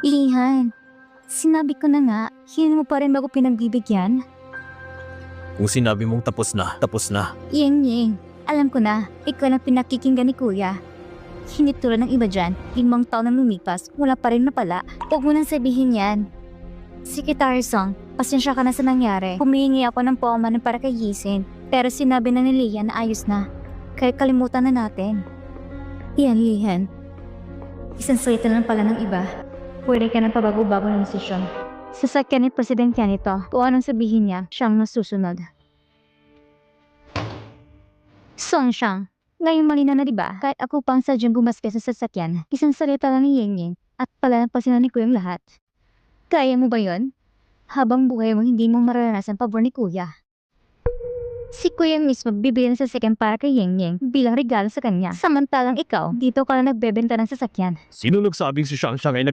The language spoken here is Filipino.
Lihan, sinabi ko na nga, hindi mo pa rin bago pinagbibigyan? Kung sinabi mong tapos na, tapos na. Ying, alam ko na, ikaw lang pinakikinggan ni Kuya. Hindi tulad ng iba dyan, 5 taon na lumipas, wala pa rin na pala. Huwag mo nang sabihin yan. Secretary Song, pasensya ka na sa nangyari. Humihingi ako ng paumanhin para kay Yisin, pero sinabi na ni Lian na ayos na. Kaya kalimutan na natin. Yan, Lihan. Isang salita lang pala ng iba. Pwede ka ng pabago-bago ng desisyon. Sasakyan ni President yan ito. Kung anong sabihin niya, siyang masusunod. Song Shang, ngayon malina na diba? Kahit ako pang sadyang gumasgas sa sasakyan, isang salita lang ni Ying at palalampasin na ni Kuya ang lahat. Kaya mo ba yon? Habang buhay mo hindi mo mararanasan pabor ni Kuya. Si Kuya mismo bibili ng sasakyan para kay Ying bilang regalo sa kanya. Samantalang ikaw, dito ka lang nagbebenta ng sasakyan. Sino nagsabing si Shang Shang ay